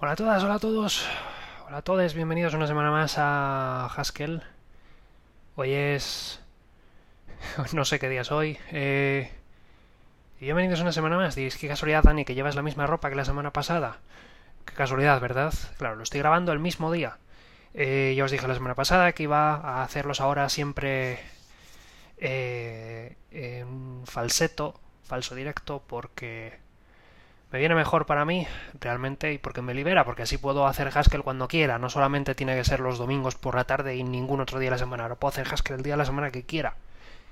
Hola a todas, hola a todos, hola a todos, bienvenidos una semana más a Haskell. Hoy es... no sé qué día es hoy. Y bienvenidos una semana más. Diréis, qué casualidad, Dani, que llevas la misma ropa que la semana pasada. Qué casualidad, ¿verdad? Claro, lo estoy grabando el mismo día. Ya os dije la semana pasada que iba a hacerlos ahora siempre en falseto, falso directo, porque me viene mejor para mí, realmente, y porque me libera, porque así puedo hacer Haskell cuando quiera. No solamente tiene que ser los domingos por la tarde y ningún otro día de la semana. Ahora puedo hacer Haskell el día de la semana que quiera.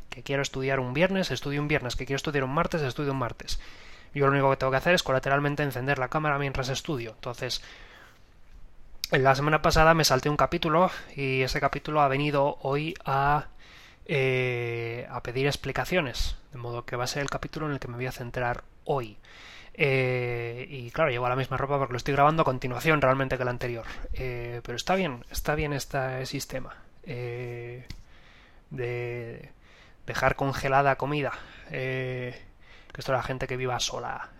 Que quiero estudiar un viernes, estudio un viernes. Que quiero estudiar un martes, estudio un martes. Yo lo único que tengo que hacer es colateralmente encender la cámara mientras estudio. Entonces, en la semana pasada me salté un capítulo y ese capítulo ha venido hoy a pedir explicaciones. De modo que va a ser el capítulo en el que me voy a centrar hoy. Y claro, llevo la misma ropa porque lo estoy grabando a continuación realmente que el anterior. Pero está bien este sistema de dejar congelada comida. Que esto la gente que viva sola.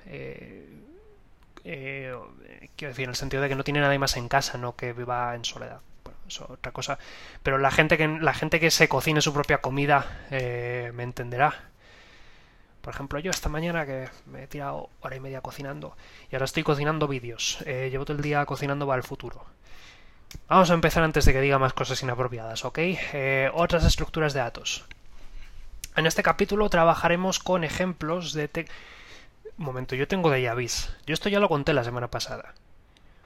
Quiero decir, en el sentido de que no tiene nadie más en casa, no que viva en soledad. Bueno, eso es otra cosa. Pero la gente que se cocine su propia comida me entenderá. Por ejemplo, yo esta mañana que me he tirado hora y media cocinando y ahora estoy cocinando vídeos. Llevo todo el día cocinando para el futuro. Vamos a empezar antes de que diga más cosas inapropiadas, ¿ok? Otras estructuras de datos. En este capítulo trabajaremos con ejemplos de... Un momento, yo tengo déjà vu. Yo esto ya lo conté la semana pasada.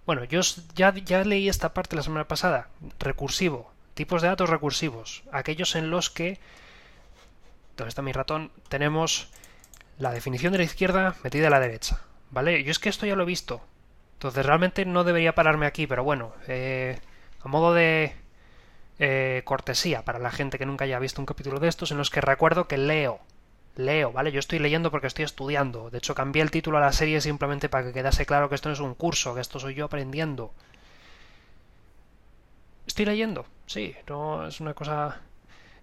Bueno, ya leí esta parte la semana pasada. Recursivo. Tipos de datos recursivos. Aquellos en los que... ¿Dónde está mi ratón? Tenemos la definición de la izquierda metida a la derecha, ¿vale? Yo es que esto ya lo he visto, entonces realmente no debería pararme aquí, pero bueno, a modo de cortesía para la gente que nunca haya visto un capítulo de estos, en los que recuerdo que leo, ¿vale? Yo estoy leyendo porque estoy estudiando. De hecho, cambié el título a la serie simplemente para que quedase claro que esto no es un curso, que esto soy yo aprendiendo. Estoy leyendo, sí, no es una cosa...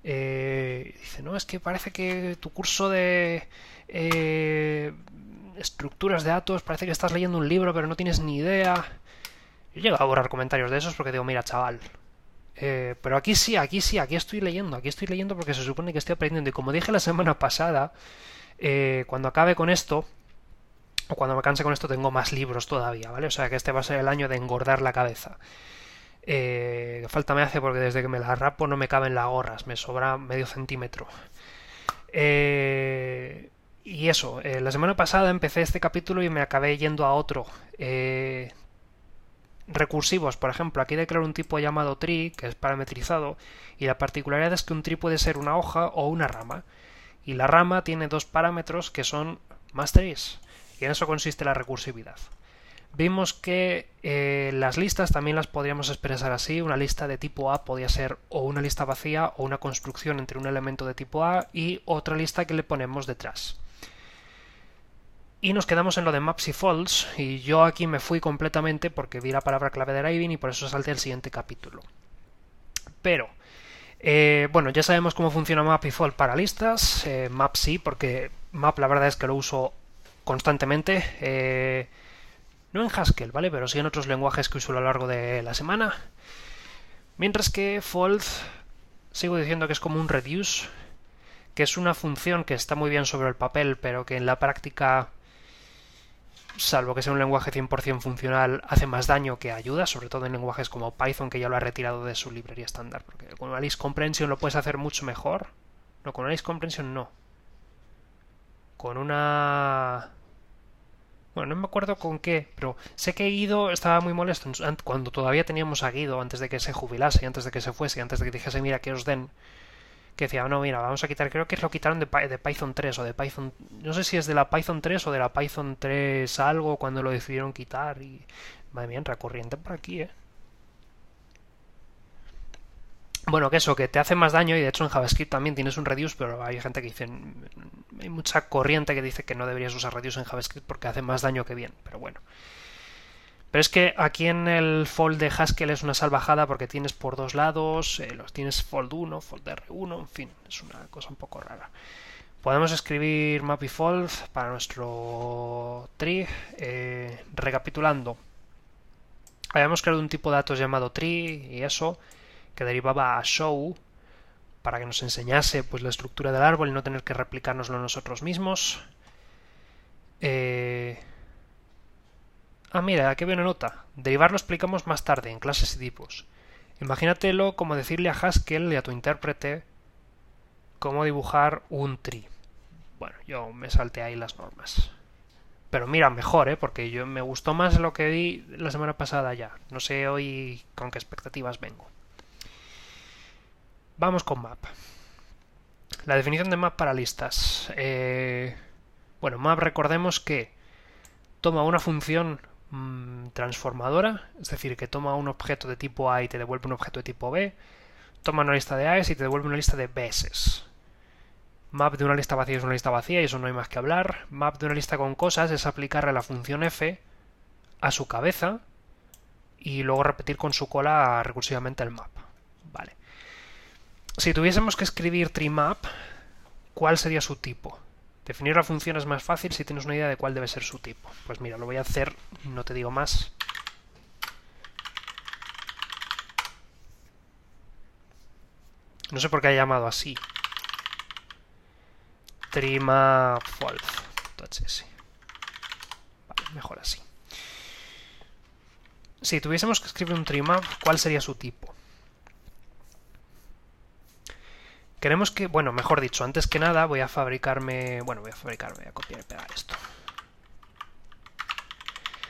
dice, no, es que parece que tu curso de estructuras de datos parece que estás leyendo un libro pero no tienes ni idea. Yo llego a borrar comentarios de esos porque digo, mira, chaval. Pero aquí estoy leyendo porque se supone que estoy aprendiendo. Y como dije la semana pasada, cuando acabe con esto, o cuando me canse con esto, tengo más libros todavía, ¿vale? O sea que este va a ser el año de engordar la cabeza. Falta me hace porque desde que me la rapo no me caben las gorras, me sobra medio centímetro. Y eso, la semana pasada empecé este capítulo y me acabé yendo a otro. Recursivos, por ejemplo, aquí declaro un tipo llamado tree, que es parametrizado, y la particularidad es que un tree puede ser una hoja o una rama. Y la rama tiene dos parámetros que son más trees. Y en eso consiste la recursividad. Vimos que las listas también las podríamos expresar así. Una lista de tipo A podría ser o una lista vacía o una construcción entre un elemento de tipo A y otra lista que le ponemos detrás. Y nos quedamos en lo de maps y folds, y yo aquí me fui completamente porque vi la palabra clave de Raven y por eso salté al siguiente capítulo. Pero, bueno, ya sabemos cómo funciona map y fold para listas. Map sí, porque map la verdad es que lo uso constantemente. No en Haskell, ¿vale? Pero sí en otros lenguajes que uso a lo largo de la semana. Mientras que fold, sigo diciendo que es como un reduce, que es una función que está muy bien sobre el papel, pero que en la práctica, salvo que sea un lenguaje 100% funcional, hace más daño que ayuda, sobre todo en lenguajes como Python, que ya lo ha retirado de su librería estándar. Porque con Alice Comprehension lo puedes hacer mucho mejor. No, con Alice Comprehension no. Con una... Bueno, no me acuerdo con qué, pero sé que Guido estaba muy molesto cuando todavía teníamos a Guido, antes de que se jubilase, antes de que se fuese, antes de que dijese, mira, que os den, que decía, no, mira, vamos a quitar, creo que lo quitaron de Python 3 o de Python, no sé si es de la Python 3 o de la Python 3 algo cuando lo decidieron quitar y, madre mía, entra corriente por aquí, ¿eh? Bueno, que eso, que te hace más daño y de hecho en JavaScript también tienes un reduce, pero hay gente que dice, hay mucha corriente que dice que no deberías usar reduce en JavaScript porque hace más daño que bien, pero bueno. Pero es que aquí en el fold de Haskell es una salvajada porque tienes por dos lados, los tienes fold 1, fold R1, en fin, es una cosa un poco rara. Podemos escribir map y fold para nuestro tree, recapitulando. Habíamos creado un tipo de datos llamado tree y eso, que derivaba a show para que nos enseñase pues la estructura del árbol y no tener que replicárnoslo nosotros mismos. Mira, aquí viene una nota. Derivar lo explicamos más tarde, en clases y tipos. Imagínatelo como decirle a Haskell y a tu intérprete cómo dibujar un tree. Bueno, yo me salté ahí las normas. Pero mira, mejor, porque yo me gustó más lo que vi la semana pasada ya. No sé hoy con qué expectativas vengo. Vamos con map. La definición de map para listas. Bueno, map recordemos que toma una función transformadora, es decir, que toma un objeto de tipo A y te devuelve un objeto de tipo B, toma una lista de A's y te devuelve una lista de B's. Map de una lista vacía es una lista vacía y eso no hay más que hablar. Map de una lista con cosas es aplicarle la función f a su cabeza y luego repetir con su cola recursivamente el map. Vale. Si tuviésemos que escribir treemap, ¿cuál sería su tipo? Definir la función es más fácil si tienes una idea de cuál debe ser su tipo. Pues mira, lo voy a hacer, no te digo más. No sé por qué ha llamado así. Treemap false.html. Vale, mejor así. Si tuviésemos que escribir un treemap, ¿cuál sería su tipo? Queremos que, bueno, mejor dicho, antes que nada voy a fabricarme, voy a copiar y pegar esto.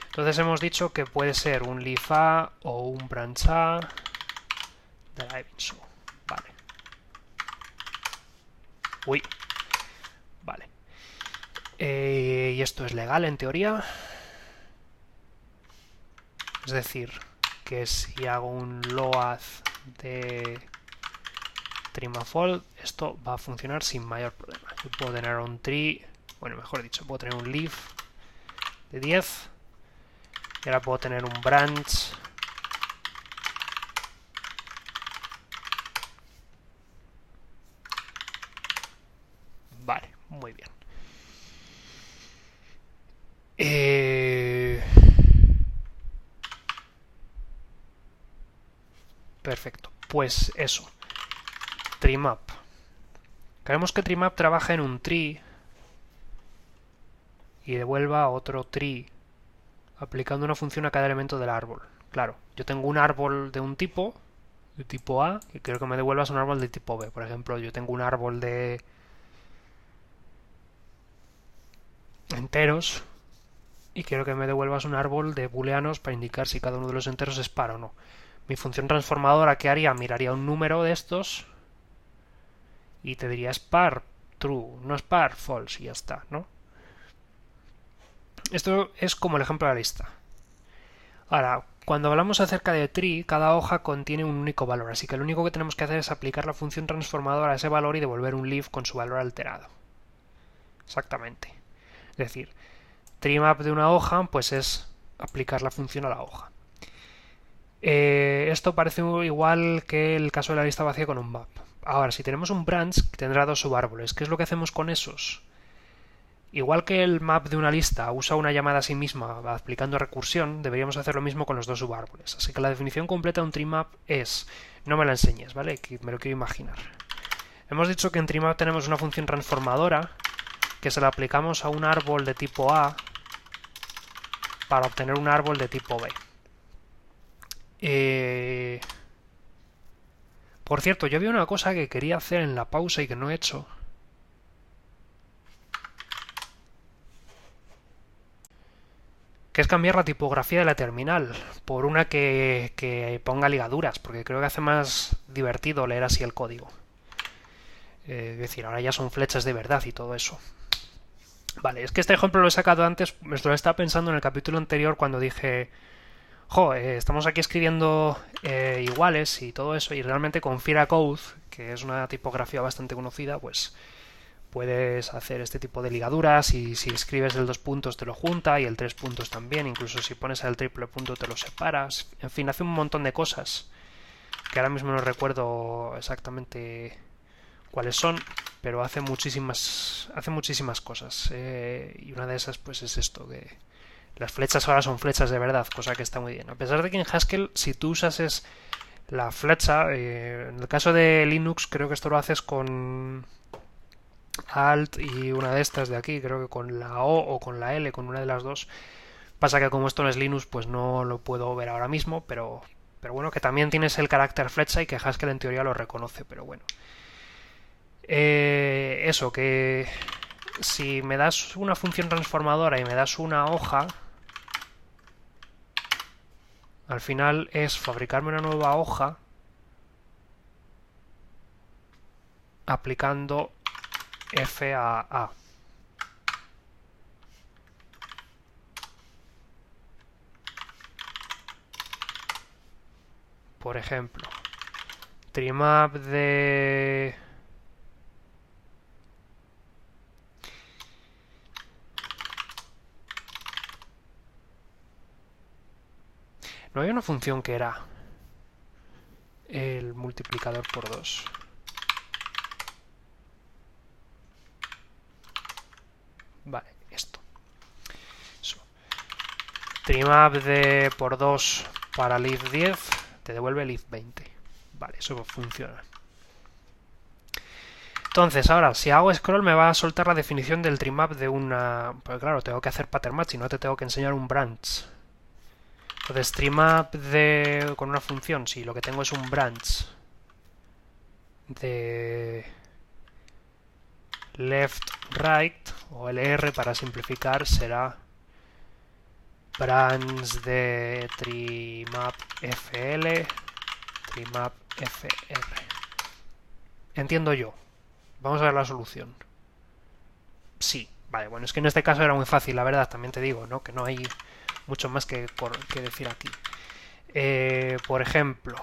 Entonces hemos dicho que puede ser un leaf A o un branch A deriving show. Vale. Uy. Vale. Y esto es legal en teoría. Es decir, que si hago un load de treemafold, esto va a funcionar sin mayor problema. Yo puedo tener un tree, bueno, mejor dicho, puedo tener un leaf de 10 y ahora puedo tener un branch vale, muy bien. Perfecto, pues eso. Treemap. Queremos que treemap trabaje en un tree y devuelva otro tree aplicando una función a cada elemento del árbol. Claro, yo tengo un árbol de un tipo, de tipo A, y quiero que me devuelvas un árbol de tipo B. Por ejemplo, yo tengo un árbol de enteros y quiero que me devuelvas un árbol de booleanos para indicar si cada uno de los enteros es par o no. Mi función transformadora, ¿qué haría? Miraría un número de estos y te diría es par, true, no es par, false, y ya está, ¿no? Esto es como el ejemplo de la lista. Ahora, cuando hablamos acerca de tree, cada hoja contiene un único valor, así que lo único que tenemos que hacer es aplicar la función transformadora a ese valor y devolver un leaf con su valor alterado. Exactamente. Es decir, treemap de una hoja, pues es aplicar la función a la hoja. Esto parece igual que el caso de la lista vacía con un map. Ahora, si tenemos un branch, tendrá dos subárboles. ¿Qué es lo que hacemos con esos? Igual que el map de una lista usa una llamada a sí misma aplicando recursión, deberíamos hacer lo mismo con los dos subárboles. Así que la definición completa de un treemap es... No me la enseñes, ¿vale? Que me lo quiero imaginar. Hemos dicho que en treemap tenemos una función transformadora que se la aplicamos a un árbol de tipo A para obtener un árbol de tipo B. Por cierto, yo vi una cosa que quería hacer en la pausa y que no he hecho. Que es cambiar la tipografía de la terminal por una que ponga ligaduras, porque creo que hace más divertido leer así el código. Es decir, ahora ya son flechas de verdad y todo eso. Vale, es que este ejemplo lo he sacado antes, me lo estaba pensando en el capítulo anterior cuando dije... estamos aquí escribiendo iguales y todo eso, y realmente con Fira Code, que es una tipografía bastante conocida, pues puedes hacer este tipo de ligaduras y si escribes el 2 puntos te lo junta y el 3 puntos también, incluso si pones el triple punto te lo separas, en fin, hace un montón de cosas que ahora mismo no recuerdo exactamente cuáles son, pero hace muchísimas cosas y una de esas pues es esto, que Las flechas ahora son flechas de verdad, cosa que está muy bien. A pesar de que en Haskell, si tú usas la flecha, en el caso de Linux creo que esto lo haces con Alt y una de estas de aquí, creo que con la O o con la L, con una de las dos. Pasa que como esto no es Linux, pues no lo puedo ver ahora mismo, pero bueno, que también tienes el carácter flecha y que Haskell en teoría lo reconoce, pero bueno. Eso, que si me das una función transformadora y me das una hoja, al final es fabricarme una nueva hoja aplicando F a A. Por ejemplo, trimap de... No hay una función que era el multiplicador por 2. Vale, esto. Eso. Trimap de por 2 para lif 10 te devuelve lif 20. Vale, eso funciona. Entonces, ahora, si hago scroll me va a soltar la definición del trimap de una... Pues claro, tengo que hacer pattern match y no te tengo que enseñar un branch. Entonces, trimap de... con una función, si lo que tengo es un branch de left right, o LR para simplificar, será branch de trimap FL, trimap FR. Entiendo yo. Vamos a ver la solución. Sí, vale, bueno, es que en este caso era muy fácil, la verdad, también te digo, ¿no? Que no hay mucho más que decir aquí. Por ejemplo...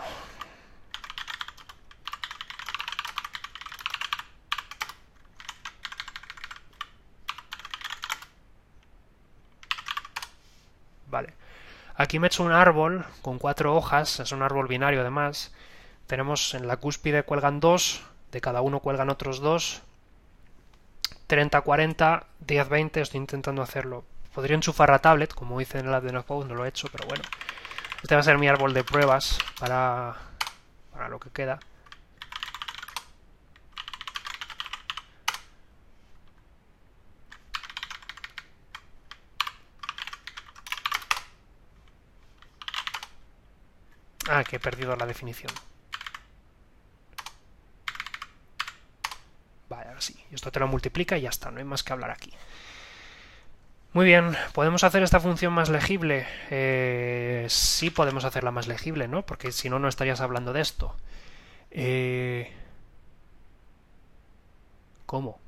Vale. Aquí me he hecho un árbol con 4 hojas, es un árbol binario además. Tenemos en la cúspide cuelgan 2, de cada uno cuelgan otros 2. 30, 40, 10, 20, estoy intentando hacerlo. Podría enchufar la tablet, como hice en el app de NoCode, no lo he hecho, pero bueno. Este va a ser mi árbol de pruebas para lo que queda. Ah, que he perdido la definición. Vale, ahora sí. Esto te lo multiplica y ya está, no hay más que hablar aquí. Muy bien, ¿podemos hacer esta función más legible? Sí podemos hacerla más legible, ¿no? Porque si no, no estarías hablando de esto. ¿Cómo?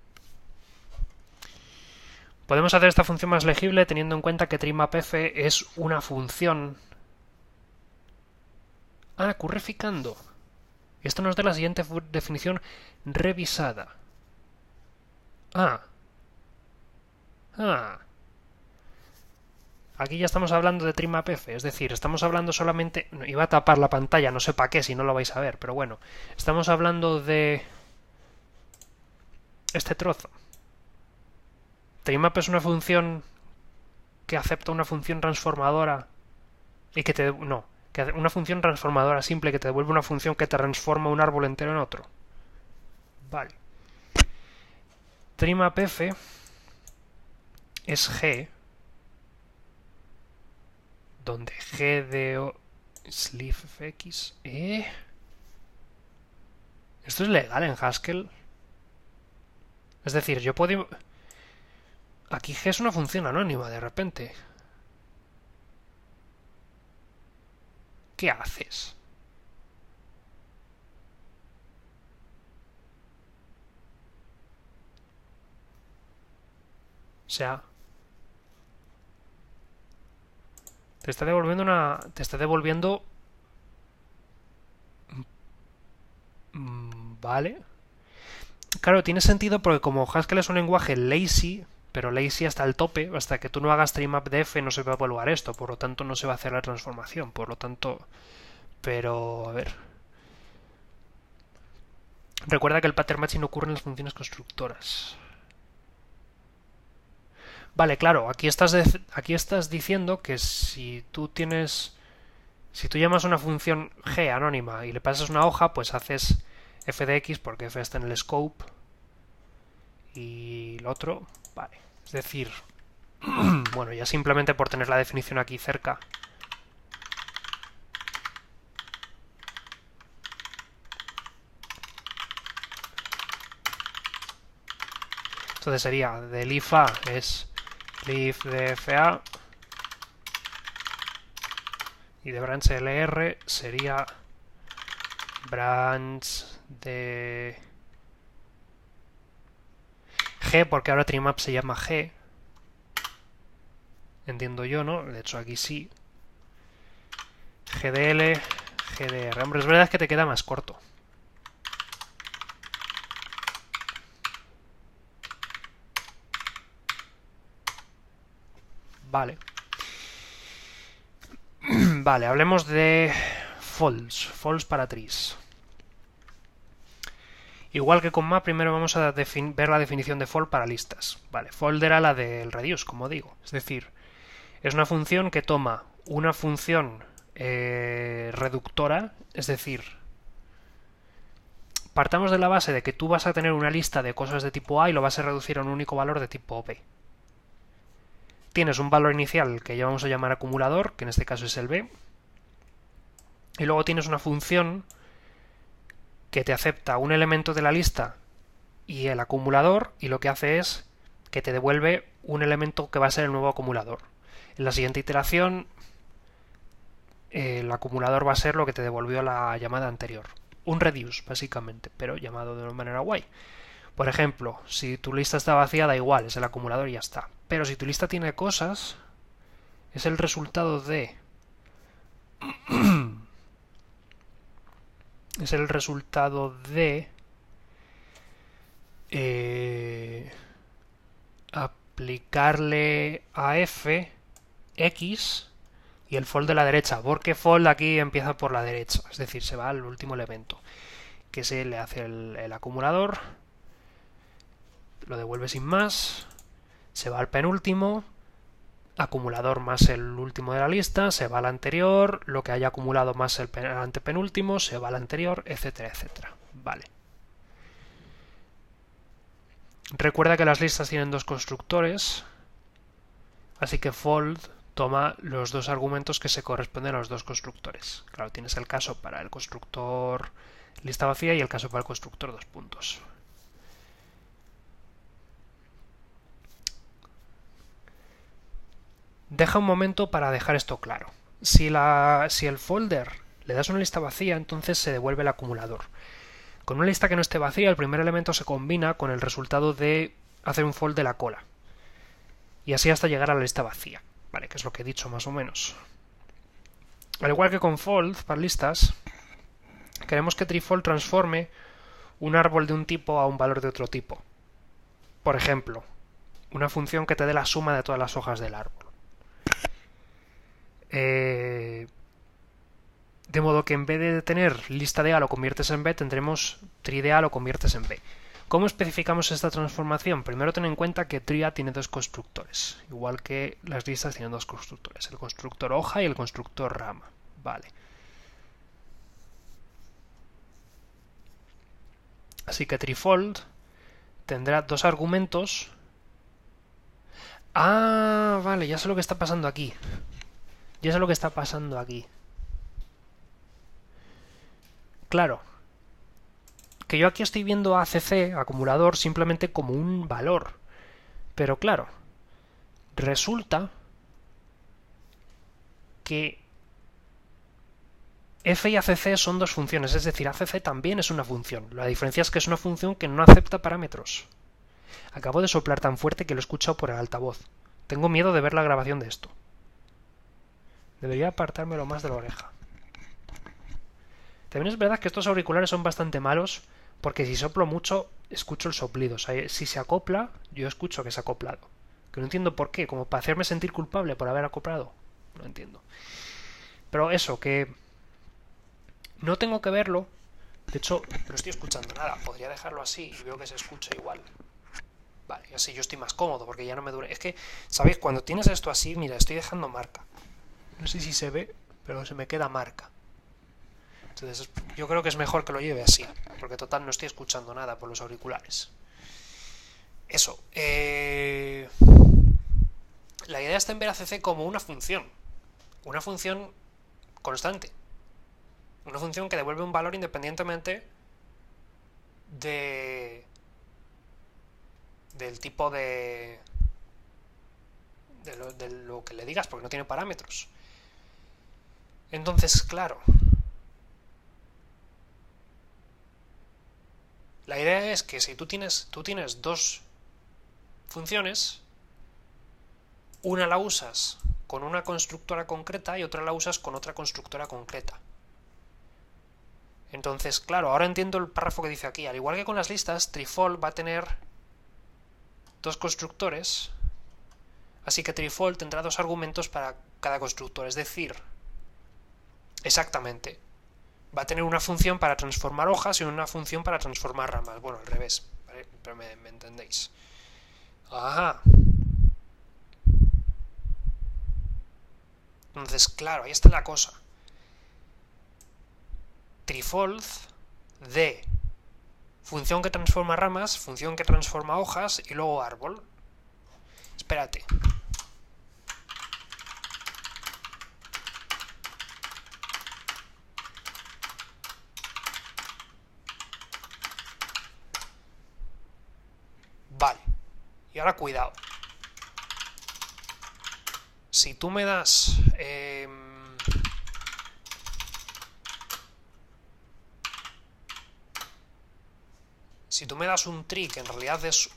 Podemos hacer esta función más legible teniendo en cuenta que trimapf es una función... Ah, currificando. Esto nos da la siguiente definición revisada. Ah. Aquí ya estamos hablando de trimapf, es decir, estamos hablando solamente... Iba a tapar la pantalla, no sé para qué, si no lo vais a ver, pero bueno. Estamos hablando de... este trozo. Trimap es una función que acepta una función transformadora y que te... No, que una función transformadora simple que te devuelve una función que te transforma un árbol entero en otro. Vale. Trimapf es G, donde G de O es leafx. ¿Esto es legal en Haskell? Es decir, yo puedo... Aquí G es una función anónima, de repente. ¿Qué haces? O sea... Te está devolviendo una... Te está devolviendo... Vale. Claro, tiene sentido porque como Haskell es un lenguaje lazy, pero lazy hasta el tope, hasta que tú no hagas trimap de F no se va a evaluar esto, por lo tanto no se va a hacer la transformación, por lo tanto... Pero, a ver... Recuerda que el pattern matching ocurre en las funciones constructoras. Vale, claro, aquí estás diciendo que si tú llamas una función g anónima y le pasas una hoja, pues haces f de x porque f está en el scope y lo otro, vale. Es decir, bueno, ya simplemente por tener la definición aquí cerca. Entonces sería del if a es if de fa y de branch lr sería branch de g, porque ahora trimap se llama g. Entiendo yo, ¿no? De hecho aquí sí. gdl, gdr. Hombre, es verdad que te queda más corto. Vale. Vale, hablemos de false para trees. Igual que con map, primero vamos a ver la definición de fold para listas. Vale, fold era la del reduce, como digo. Es decir, es una función que toma una función reductora, es decir, partamos de la base de que tú vas a tener una lista de cosas de tipo A y lo vas a reducir a un único valor de tipo B. Tienes un valor inicial que ya vamos a llamar acumulador, que en este caso es el B, y luego tienes una función que te acepta un elemento de la lista y el acumulador, y lo que hace es que te devuelve un elemento que va a ser el nuevo acumulador. En la siguiente iteración, el acumulador va a ser lo que te devolvió la llamada anterior. Un reduce, básicamente, pero llamado de una manera guay. Por ejemplo, si tu lista está vacía, da igual, es el acumulador y ya está. Pero si tu lista tiene cosas, es el resultado de... es el resultado de... aplicarle a f x y el fold de la derecha, porque fold aquí empieza por la derecha, es decir, se va al último elemento, que se le hace el acumulador, lo devuelve sin más, se va al penúltimo, acumulador más el último de la lista, se va al anterior, lo que haya acumulado más el antepenúltimo, se va al anterior, etcétera, etcétera. Vale. Recuerda que las listas tienen dos constructores, así que fold toma los dos argumentos que se corresponden a los dos constructores. Claro, tienes el caso para el constructor lista vacía y el caso para el constructor dos puntos. Deja un momento para dejar esto claro. Si el folder le das una lista vacía, entonces se devuelve el acumulador. Con una lista que no esté vacía, el primer elemento se combina con el resultado de hacer un fold de la cola. Y así hasta llegar a la lista vacía. Vale, que es lo que he dicho más o menos. Al igual que con fold para listas, queremos que treefold transforme un árbol de un tipo a un valor de otro tipo. Por ejemplo, una función que te dé la suma de todas las hojas del árbol. De modo que en vez de tener lista de A lo conviertes en B, tendremos tree de A lo conviertes en B. ¿Cómo especificamos esta transformación? Primero ten en cuenta que tree A tiene dos constructores, igual que las listas tienen dos constructores, el constructor hoja y el constructor rama. Vale. Así que treefold tendrá dos argumentos. Ah, vale, ya sé lo que está pasando aquí. Ya sé lo que está pasando aquí. Claro, que yo aquí estoy viendo ACC, acumulador, simplemente como un valor. Pero claro, resulta que f y ACC son dos funciones, es decir, ACC también es una función. La diferencia es que es una función que no acepta parámetros. Acabo de soplar tan fuerte que lo he escuchado por el altavoz. Tengo miedo de ver la grabación de esto. Debería apartármelo más de la oreja. También es verdad que estos auriculares son bastante malos, porque si soplo mucho, escucho el soplido. O sea, si se acopla, yo escucho que se ha acoplado. Que no entiendo por qué, como para hacerme sentir culpable por haber acoplado. No entiendo. Pero eso, que no tengo que verlo. De hecho, no estoy escuchando nada. Podría dejarlo así y veo que se escucha igual. Vale, así yo estoy más cómodo porque ya no me dura. Es que, ¿sabéis? Cuando tienes esto así, mira, estoy dejando marca. No sé si se ve, pero se me queda marca. Entonces, yo creo que es mejor que lo lleve así, porque total no estoy escuchando nada por los auriculares. Eso. La idea está en ver a CC como una función constante. Una función que devuelve un valor independientemente del tipo de lo que le digas, porque no tiene parámetros. Entonces, claro, la idea es que si tú tienes dos funciones, una la usas con una constructora concreta y otra la usas con otra constructora concreta. Entonces, claro, ahora entiendo el párrafo que dice aquí. Al igual que con las listas, Treefold va a tener dos constructores, así que Treefold tendrá dos argumentos para cada constructor, es decir, exactamente, va a tener una función para transformar hojas y una función para transformar ramas. Bueno, al revés, ¿vale? Pero me entendéis. Ajá. Entonces, claro, ahí está la cosa. Treefold de función que transforma ramas, función que transforma hojas y luego árbol. Espérate. Vale. Y ahora cuidado. Si tú me das... si tú me das un tree que en realidad es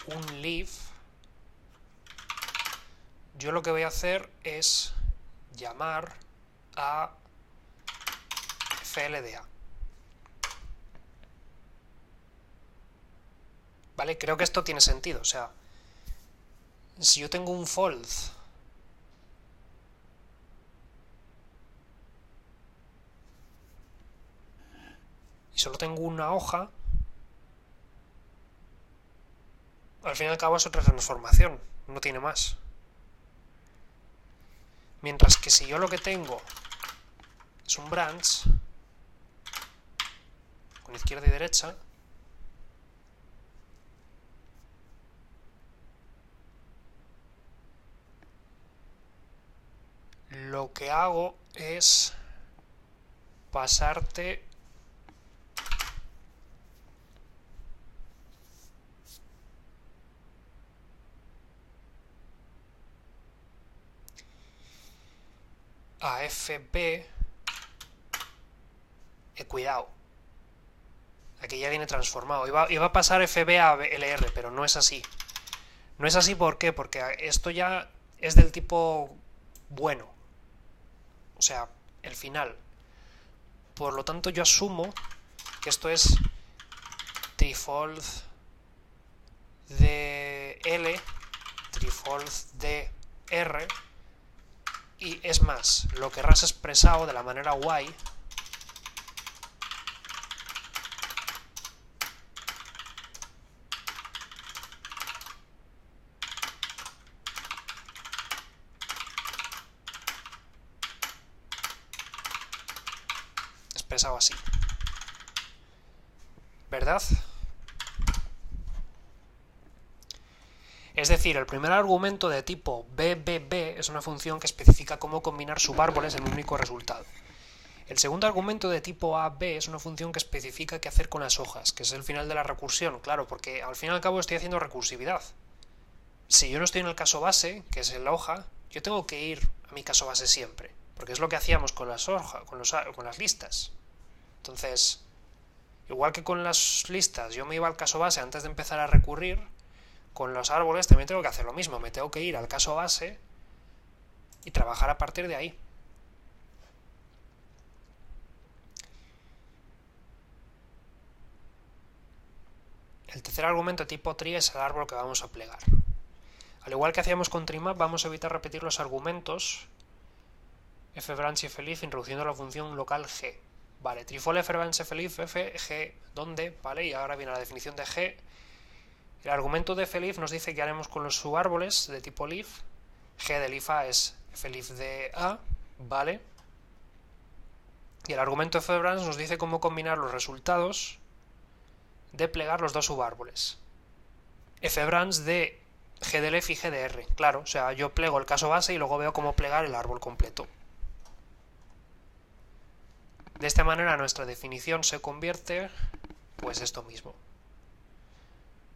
un leaf, yo lo que voy a hacer es llamar a FLDA. ¿Vale? Creo que esto tiene sentido. O sea, si yo tengo un fold y solo tengo una hoja, al fin y al cabo es otra transformación, no tiene más. Mientras que si yo lo que tengo es un branch, con izquierda y derecha, lo que hago es pasarte a FB. Cuidado, aquí ya viene transformado. Iba a pasar FB a LR, pero no es así. No es así, ¿por qué? Porque esto ya es del tipo bueno, o sea, el final. Por lo tanto, yo asumo que esto es Treefold de L, Treefold de R, y es más, lo querrás expresado de la manera guay. Expresado así. ¿Verdad? Es decir, el primer argumento de tipo BBB es una función que especifica cómo combinar subárboles en un único resultado. El segundo argumento de tipo AB es una función que especifica qué hacer con las hojas, que es el final de la recursión, claro, porque al fin y al cabo estoy haciendo recursividad. Si yo no estoy en el caso base, que es en la hoja, yo tengo que ir a mi caso base siempre, porque es lo que hacíamos con las hojas, con las listas. Entonces, igual que con las listas yo me iba al caso base antes de empezar a recurrir, con los árboles también tengo que hacer lo mismo, me tengo que ir al caso base y trabajar a partir de ahí. El tercer argumento tipo tree es el árbol que vamos a plegar. Al igual que hacíamos con treemap, vamos a evitar repetir los argumentos fbranch y fleaf introduciendo la función local g. Vale, Treefold fbranch fleaf f g, ¿dónde? Vale, y ahora viene la definición de g. El argumento de fleaf nos dice qué haremos con los subárboles de tipo leaf. G de leaf A es fleaf de A, ¿vale? Y el argumento de fbranch nos dice cómo combinar los resultados de plegar los dos subárboles. Fbranch de G de lef y G de R. Claro, o sea, yo plego el caso base y luego veo cómo plegar el árbol completo. De esta manera nuestra definición se convierte, pues esto mismo.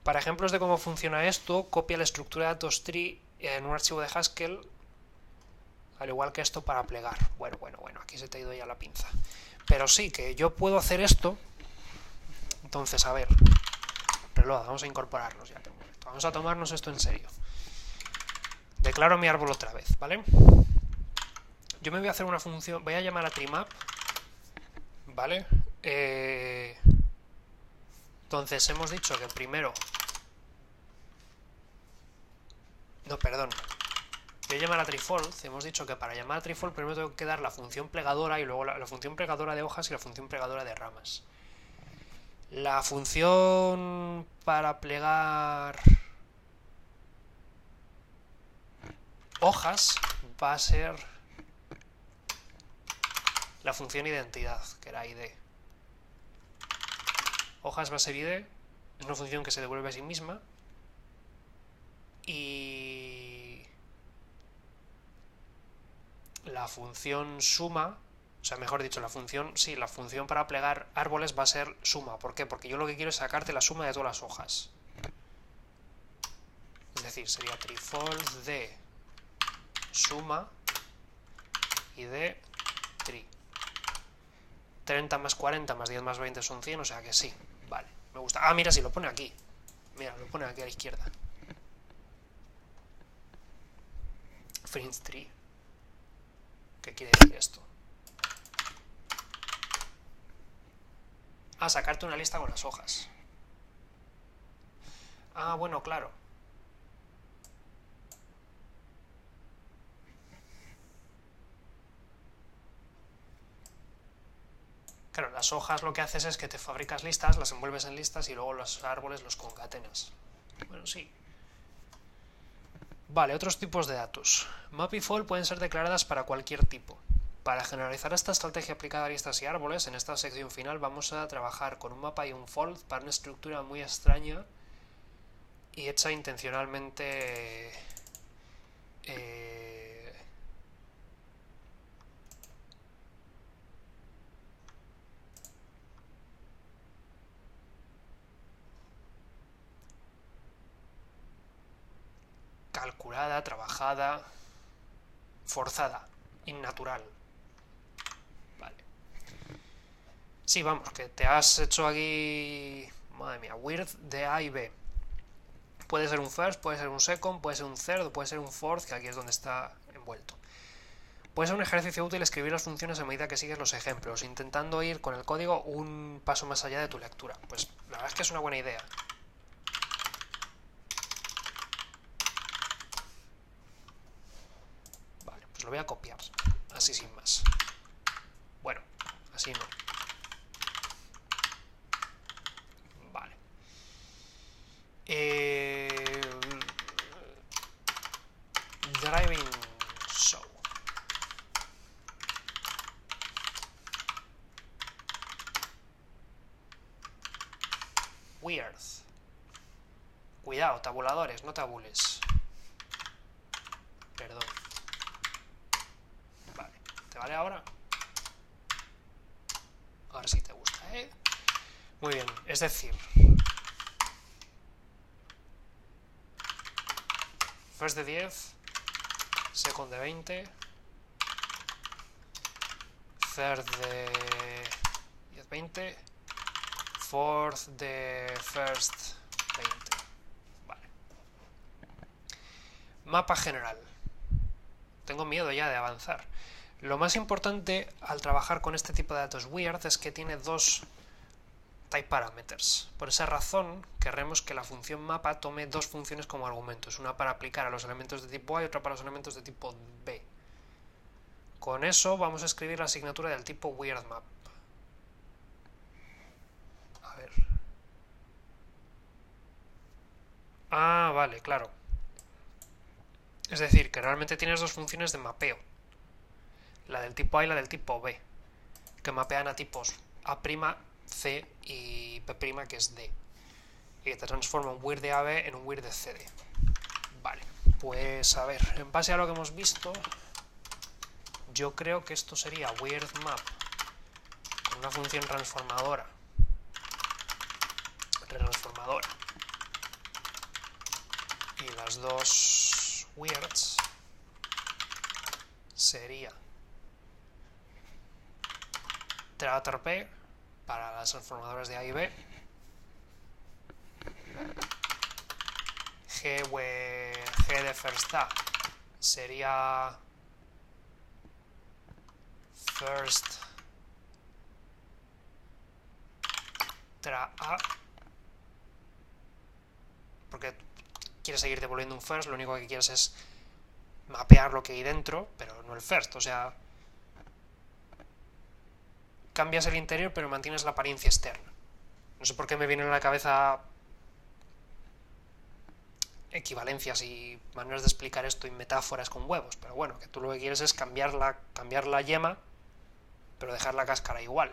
Para ejemplos de cómo funciona esto, copia la estructura de datos tree en un archivo de Haskell, al igual que esto para plegar. Bueno, aquí se te ha ido ya la pinza. Pero sí, que yo puedo hacer esto. Entonces, a ver, reload, vamos a incorporarnos ya. Vamos a tomarnos esto en serio. Declaro mi árbol otra vez, ¿vale? Yo me voy a hacer una función, voy a llamar a treemap, ¿vale? Entonces hemos dicho que primero... No, perdón. Voy a llamar a treefold. Hemos dicho que para llamar a treefold primero tengo que dar la función plegadora y luego la función plegadora de hojas y la función plegadora de ramas. La función para plegar hojas va a ser la función identidad, que era id. Hojas va a ser id, es una función que se devuelve a sí misma. Y la función suma, o sea, mejor dicho, la función para plegar árboles va a ser suma. ¿Por qué? Porque yo lo que quiero es sacarte la suma de todas las hojas. Es decir, sería treefold de suma y de tree. 30 más 40 más 10 más 20 son 100, o sea que sí. Vale, me gusta. Ah, mira, si lo pone aquí. Mira, lo pone aquí a la izquierda. Fringe tree. ¿Qué quiere decir esto? Ah, sacarte una lista con las hojas. Ah, bueno, claro. Claro, las hojas lo que haces es que te fabricas listas, las envuelves en listas y luego los árboles los concatenas. Bueno, sí. Vale, otros tipos de datos. Map y fold pueden ser declaradas para cualquier tipo. Para generalizar esta estrategia aplicada a listas y árboles, en esta sección final vamos a trabajar con un mapa y un fold para una estructura muy extraña y hecha intencionalmente calculada, trabajada, forzada, innatural. Vale. Sí, vamos, que te has hecho aquí... Madre mía, weird de A y B. Puede ser un first, puede ser un second, puede ser un third o puede ser un fourth, que aquí es donde está envuelto. Puede ser un ejercicio útil escribir las funciones a medida que sigues los ejemplos, intentando ir con el código un paso más allá de tu lectura. Pues la verdad es que es una buena idea. Vale, pues lo voy a copiar, así sin más. Bueno, así no. Vale. Driving show. Weird. Cuidado, tabuladores, no tabules. Perdón. Vale, ¿te vale ahora? Ahora sí te gusta, ¿eh? Muy bien, es decir... First de 10, second de 20, third de 10-20, fourth de first 20. Vale. Mapa general. Tengo miedo ya de avanzar. Lo más importante al trabajar con este tipo de datos weird es que tiene dos type parameters. Por esa razón, querremos que la función mapa tome dos funciones como argumentos, una para aplicar a los elementos de tipo A y otra para los elementos de tipo B. Con eso vamos a escribir la asignatura del tipo weirdMap. A ver. Ah, vale, claro. Es decir, que realmente tienes dos funciones de mapeo. La del tipo A y la del tipo B, que mapean a tipos A', C y P', que es D. Y que te transforma un weird de AB en un weird de CD. Vale, pues a ver, en base a lo que hemos visto, yo creo que esto sería weird map con una función transformadora. Y las dos weirds sería P para las transformadoras de A y B, G de first A sería first tra A, porque quieres seguir devolviendo un first, lo único que quieres es mapear lo que hay dentro, pero no el first, o sea, cambias el interior pero mantienes la apariencia externa. No sé por qué me vienen a la cabeza equivalencias y maneras de explicar esto y metáforas con huevos, pero bueno, que tú lo que quieres es cambiar la yema, pero dejar la cáscara igual.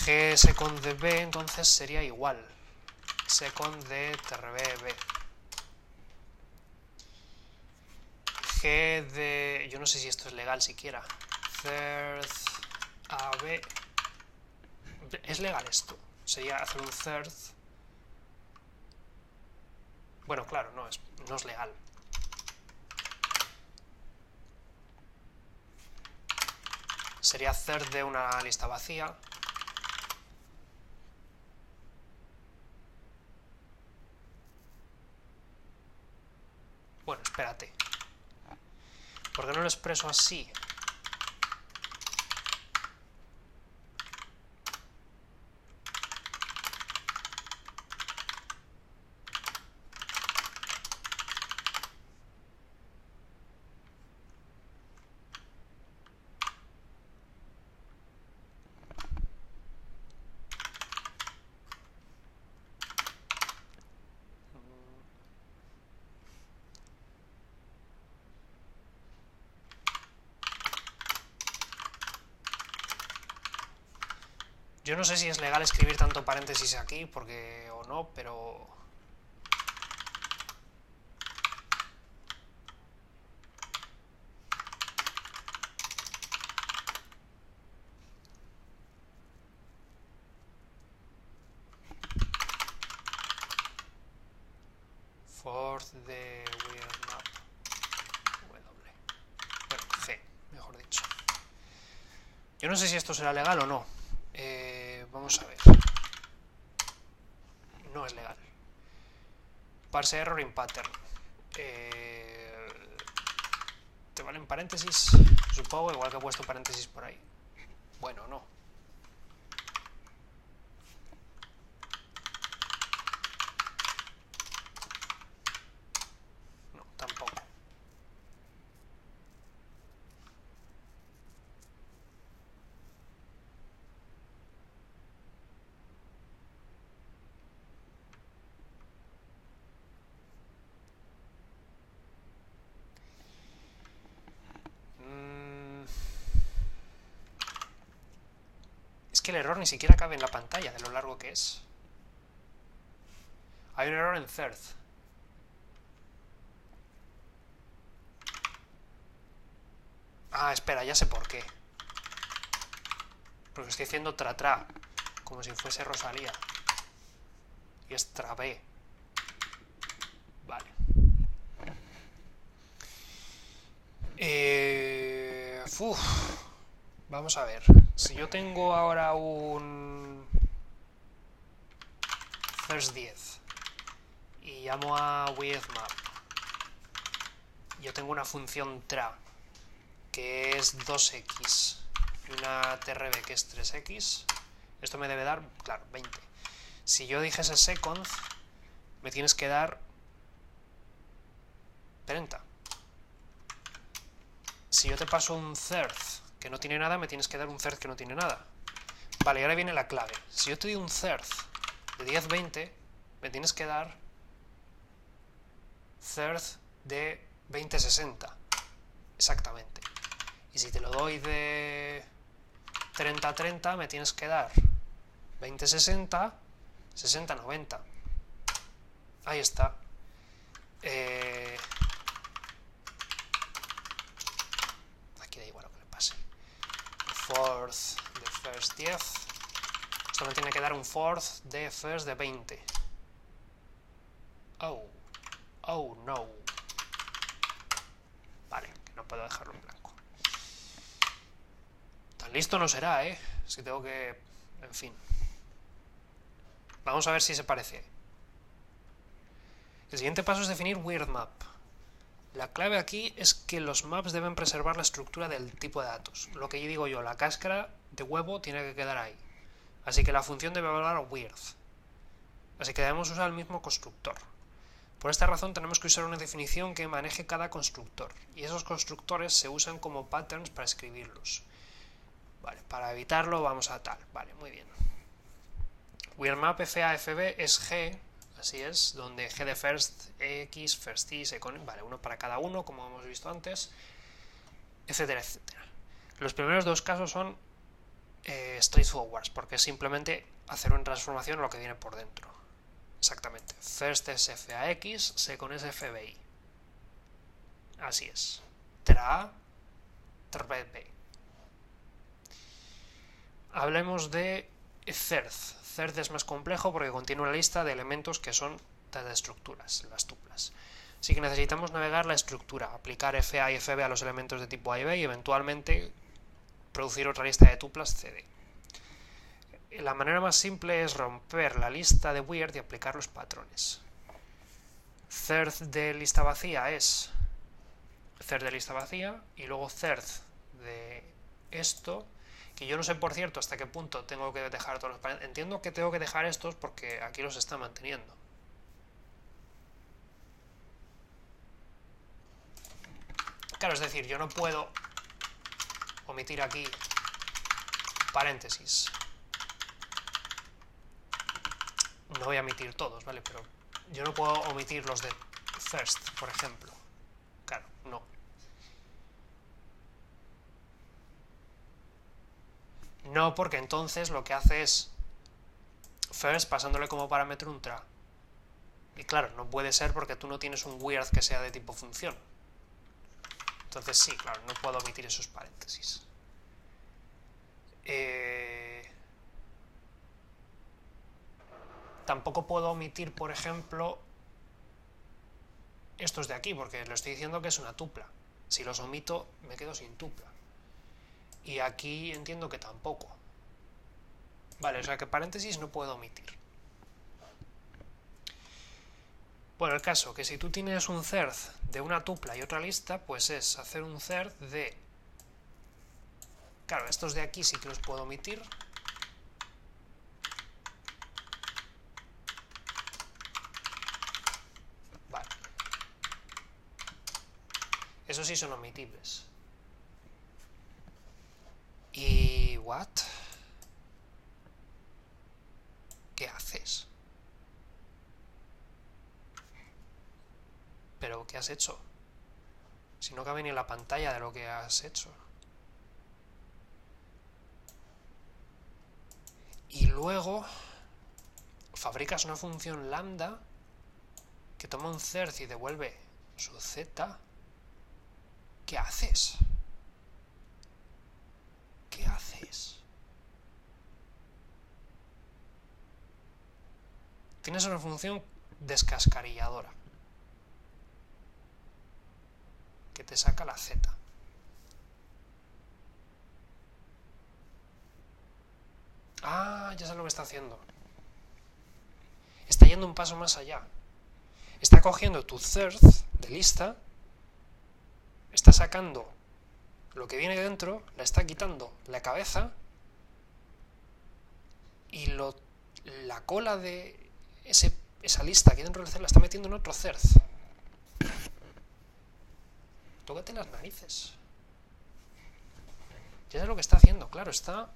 G second de B entonces sería igual. Second de TRB. G de... yo no sé si esto es legal siquiera. Third AB. ¿Es legal esto? Sería hacer un third. Bueno, claro, no es legal. Sería third de una lista vacía. Bueno, espérate. ¿Por qué no lo expreso así? Yo no sé si es legal escribir tanto paréntesis aquí, porque o no, pero... Fourth de weird map. W. Bueno, G, mejor dicho. Yo no sé si esto será legal o no. Vamos a ver. No es legal. Parse error in pattern. ¿Te valen paréntesis? Supongo, igual que he puesto paréntesis por ahí. Bueno, no. No, tampoco. Es que el error ni siquiera cabe en la pantalla de lo largo que es. Hay un error en third. Ah, espera, ya sé por qué. Porque estoy haciendo tra, como si fuese Rosalía. Y es trabé. Vale. Vamos a ver. Si yo tengo ahora un first 10 y llamo a widthMap, yo tengo una función tra que es 2x y una trb que es 3x. Esto me debe dar, claro, 20. Si yo dijese second, me tienes que dar 30. Si yo te paso un third que no tiene nada, me tienes que dar un third que no tiene nada. Vale, y ahora viene la clave. Si yo te doy un third de 10-20, me tienes que dar third de 20-60. Exactamente. Y si te lo doy de 30-30, me tienes que dar 20-60, 60-90. Ahí está. Aquí da igual lo que le pase. Fourth de first 10. Esto me tiene que dar un fourth de first de 20. Oh no. Vale, que no puedo dejarlo en blanco. Tan listo no será, ¿eh? Es que tengo que... En fin. Vamos a ver si se parece. El siguiente paso es definir weirdMap. La clave aquí es que los maps deben preservar la estructura del tipo de datos. Lo que digo yo, la cáscara de huevo tiene que quedar ahí. Así que la función debe hablar weird. Así que debemos usar el mismo constructor. Por esta razón tenemos que usar una definición que maneje cada constructor. Y esos constructores se usan como patterns para escribirlos. Vale, para evitarlo vamos a tal. Vale, muy bien. weirdMap FA-FB es G, así es, donde G de first, X, first y, second, vale, uno para cada uno, como hemos visto antes, etcétera, etcétera. Los primeros dos casos son straightforwards, porque es simplemente hacer una transformación a lo que viene por dentro. Exactamente. First es FAX, second es FBI. Así es. Tra, B. Hablemos de third. Third es más complejo porque contiene una lista de elementos que son de estructuras, las tuplas. Así que necesitamos navegar la estructura, aplicar FA y FB a los elementos de tipo A y B y eventualmente producir otra lista de tuplas CD. La manera más simple es romper la lista de weird y aplicar los patrones. Third de lista vacía es third de lista vacía y luego third de esto, que yo no sé por cierto hasta qué punto tengo que dejar todos los paréntesis. Entiendo que tengo que dejar estos porque aquí los está manteniendo. Claro, es decir, yo no puedo omitir aquí paréntesis. No voy a omitir todos, ¿vale? Pero yo no puedo omitir los de first, por ejemplo. Claro, no. No, porque entonces lo que hace es first pasándole como parámetro un tra. Y claro, no puede ser porque tú no tienes un weird que sea de tipo función. Entonces sí, claro, no puedo omitir esos paréntesis. Tampoco puedo omitir, por ejemplo, estos de aquí, porque le estoy diciendo que es una tupla. Si los omito, me quedo sin tupla. Y aquí entiendo que tampoco. Vale, o sea que paréntesis no puedo omitir. Bueno, el caso, que si tú tienes un third de una tupla y otra lista, pues es hacer un third de... Claro, estos de aquí sí que los puedo omitir. Vale. Esos sí son omitibles. ¿Y what? ¿Qué haces? ¿Pero qué has hecho? Si no cabe ni en la pantalla de lo que has hecho. Y luego fabricas una función lambda que toma un third y devuelve su z. ¿Qué haces? ¿Qué haces? Tienes una función descascarilladora que te saca la z. Ah, ya sé lo que está haciendo. Está yendo un paso más allá. Está cogiendo tu third de lista, está sacando lo que viene dentro, le está quitando la cabeza y la cola de esa lista aquí dentro del third la está metiendo en otro third. Tócate las narices. Ya sé lo que está haciendo, claro, está...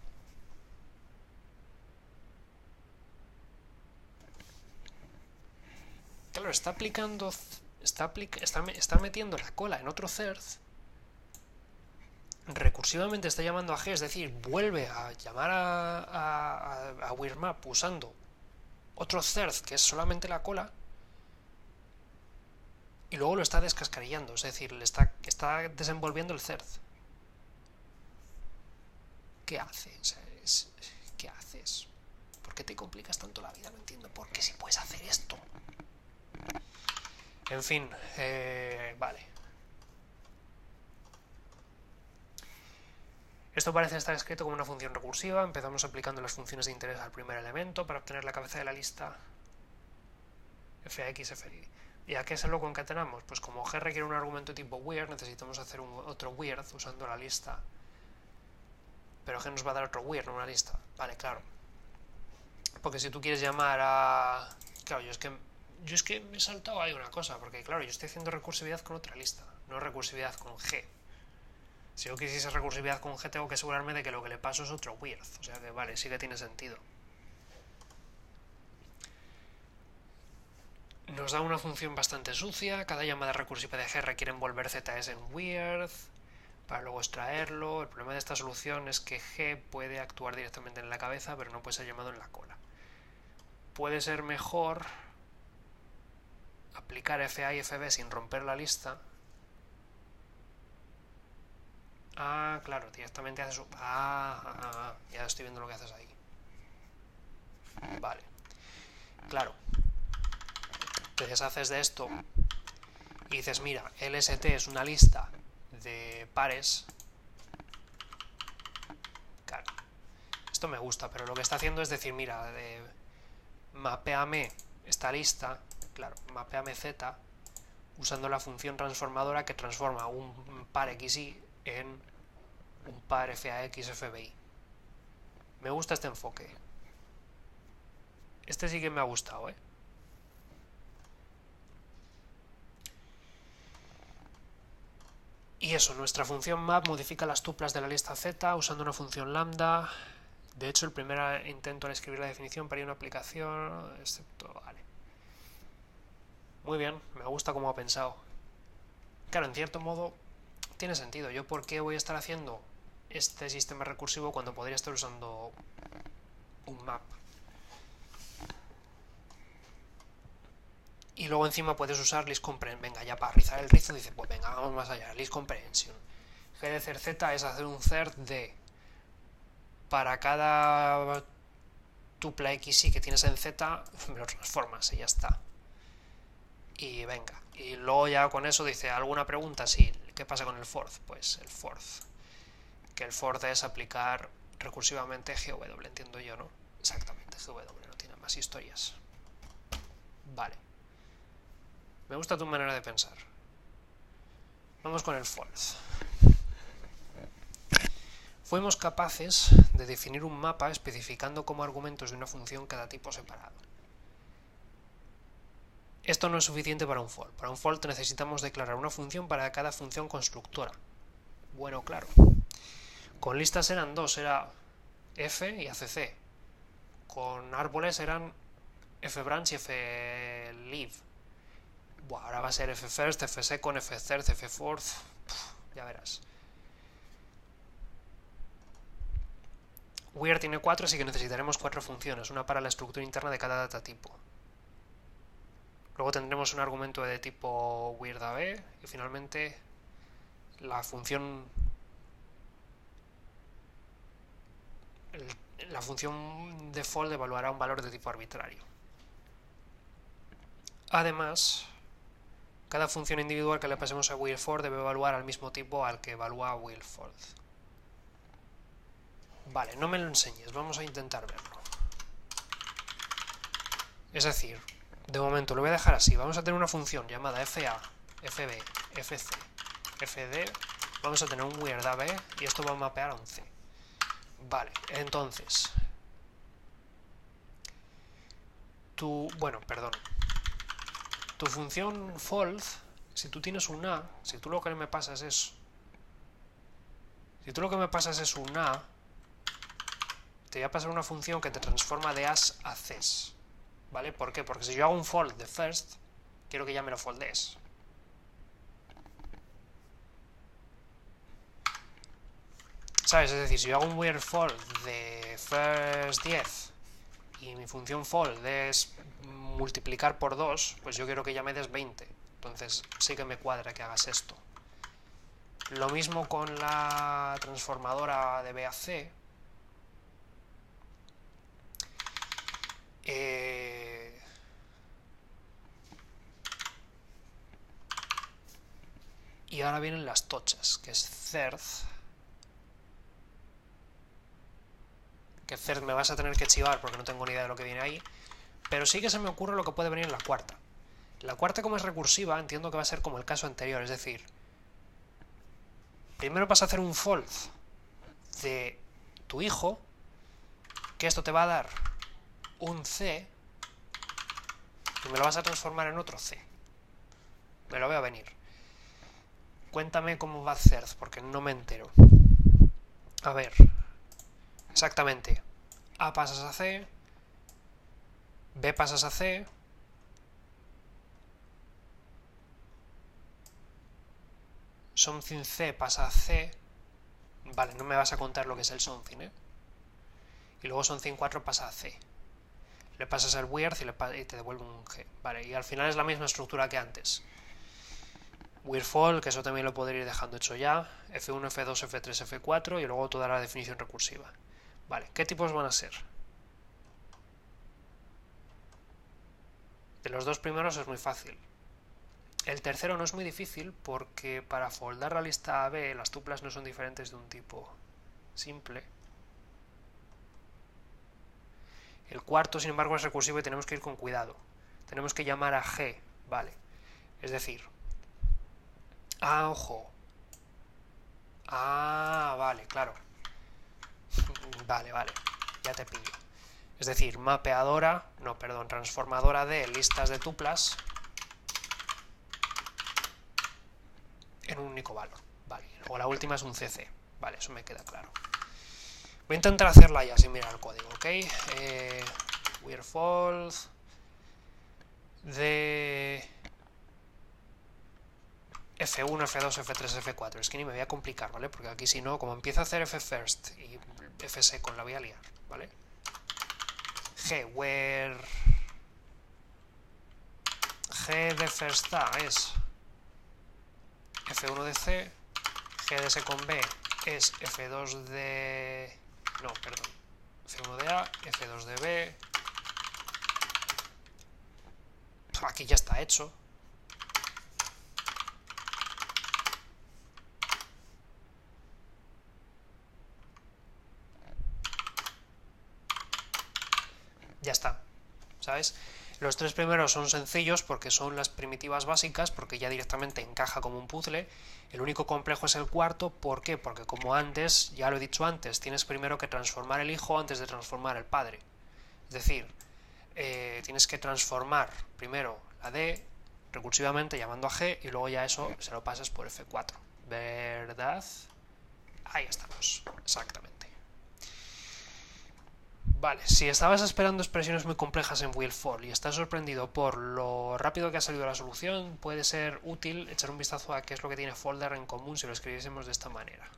claro, está aplicando, está metiendo la cola en otro thread, recursivamente está llamando a G, es decir, vuelve a llamar a weirdMap usando otro thread que es solamente la cola, y luego lo está descascarillando, es decir, está desenvolviendo el thread. ¿Qué haces? ¿Qué haces? ¿Por qué te complicas tanto la vida? No entiendo por qué si puedes hacer esto. En fin, vale. Esto parece estar escrito como una función recursiva. Empezamos aplicando las funciones de interés al primer elemento para obtener la cabeza de la lista FX, FY. ¿Y a qué se lo concatenamos? Pues como G requiere un argumento tipo weird, necesitamos hacer otro weird usando la lista. Pero G nos va a dar otro weird, no una lista. Vale, claro. Porque si tú quieres llamar a... Claro, yo es que me he saltado ahí una cosa, porque claro, yo estoy haciendo recursividad con otra lista, no recursividad con G. Si yo quisiese recursividad con G, tengo que asegurarme de que lo que le paso es otro weird. O sea que vale, sí que tiene sentido. Nos da una función bastante sucia. Cada llamada recursiva de G requiere envolver ZS en weird para luego extraerlo. El problema de esta solución es que G puede actuar directamente en la cabeza, pero no puede ser llamado en la cola. Puede ser mejor aplicar FA y FB sin romper la lista. Ah, claro, directamente haces un... ya estoy viendo lo que haces ahí. Vale. Claro. Te deshaces de esto y dices, mira, LST es una lista de pares. Claro. Esto me gusta, pero lo que está haciendo es decir, mira, mapeame esta lista, claro, mapeame Z, usando la función transformadora que transforma un par XY en un par FAX FBI. Me gusta este enfoque. Este sí que me ha gustado, ¿eh? Y eso, nuestra función map modifica las tuplas de la lista Z usando una función lambda. De hecho, el primer intento al escribir la definición para una aplicación, excepto... Vale. Muy bien, me gusta cómo ha pensado. Claro, en cierto modo tiene sentido. ¿Yo por qué voy a estar haciendo este sistema recursivo cuando podría estar usando un map? Y luego encima puedes usar list comprehension. Venga, ya para rizar el rizo dice, pues venga, vamos más allá. List comprehension. G de hacer Z es hacer un thread de... Para cada tupla XY que tienes en Z, me lo transformas y ya está. Y venga. Y luego ya con eso dice, ¿alguna pregunta? Sí. ¿Qué pasa con el forth? Pues el forth. Que el forth es aplicar recursivamente GW, entiendo yo, ¿no? Exactamente, GW, no tiene más historias. Vale. Me gusta tu manera de pensar. Vamos con el forth. Fuimos capaces de definir un mapa especificando como argumentos de una función cada tipo separado. Esto no es suficiente para un for. Para un for necesitamos declarar una función para cada función constructora. Bueno, claro. Con listas eran dos, era f y ACC. Con árboles eran fbranch y fleave. Buah, ahora va a ser ffirst, fsecond, fthird, ffourth. Ya verás. Weird tiene 4, así que necesitaremos 4 funciones, una para la estructura interna de cada datatipo. Luego tendremos un argumento de tipo weirdAB y finalmente la función default evaluará un valor de tipo arbitrario. Además, cada función individual que le pasemos a WheelForth debe evaluar al mismo tipo al que evalúa WheelForth. Vale, no me lo enseñes, vamos a intentar verlo. Es decir, de momento lo voy a dejar así. Vamos a tener una función llamada FA, FB, FC, FD. Vamos a tener un weirdAB y esto va a mapear a un C. Vale, entonces... Tu función false, si tú tienes un A, si tú lo que me pasas es... Si tú lo que me pasas es un A, te voy a pasar una función que te transforma de As a Cs. ¿Vale? ¿Por qué? Porque si yo hago un for de first, quiero que ya me lo foldes. ¿Sabes? Es decir, si yo hago un weird fold de first 10 y mi función fold es multiplicar por 2, pues yo quiero que ya me des 20. Entonces sí que me cuadra que hagas esto. Lo mismo con la transformadora de B a C. Y ahora vienen las tochas, que es third. Que third me vas a tener que chivar porque no tengo ni idea de lo que viene ahí. Pero sí que se me ocurre lo que puede venir en la cuarta. La cuarta, como es recursiva, entiendo que va a ser como el caso anterior, es decir, primero vas a hacer un fold de tu hijo, que esto te va a dar un C, y me lo vas a transformar en otro C. Me lo veo venir. Cuéntame cómo va third, porque no me entero. A ver, exactamente. A pasas a C, B pasas a C, something C pasa a C. Vale, no me vas a contar lo que es el something, ¿eh? Y luego something 4 pasa a C. Le pasas el weird y te devuelve un G. Vale, y al final es la misma estructura que antes. Weird fall, que eso también lo podré ir dejando hecho ya. F1, F2, F3, F4 y luego toda la definición recursiva. Vale, ¿qué tipos van a ser? De los dos primeros es muy fácil. El tercero no es muy difícil porque para foldar la lista AB las tuplas no son diferentes de un tipo simple. El cuarto, sin embargo, es recursivo y tenemos que ir con cuidado. Tenemos que llamar a G, vale. Es decir, ojo. Vale, claro. Vale, ya te pillo. Es decir, transformadora de listas de tuplas en un único valor. Vale, luego la última es un CC. Vale, eso me queda claro. Voy a intentar hacerla ya sin mirar el código, ¿ok? Weird false de F1, F2, F3, F4. Es que ni me voy a complicar, ¿vale? Porque aquí si no, como empiezo a hacer F first y F second la voy a liar, ¿vale? G de first A es F1 de C, G de second B es F2 de... no, perdón. F1 de A, F2 de B. Aquí ya está hecho. Ya está, ¿sabes? Los tres primeros son sencillos porque son las primitivas básicas, porque ya directamente encaja como un puzzle. El único complejo es el cuarto, ¿por qué? Porque como antes, ya lo he dicho antes, tienes primero que transformar el hijo antes de transformar el padre. Es decir, tienes que transformar primero la D recursivamente llamando a G y luego ya eso se lo pasas por F4. ¿Verdad? Ahí estamos, exactamente. Vale, si estabas esperando expresiones muy complejas en Weird fall y estás sorprendido por lo rápido que ha salido la solución, puede ser útil echar un vistazo a qué es lo que tiene folder en común si lo escribiésemos de esta manera.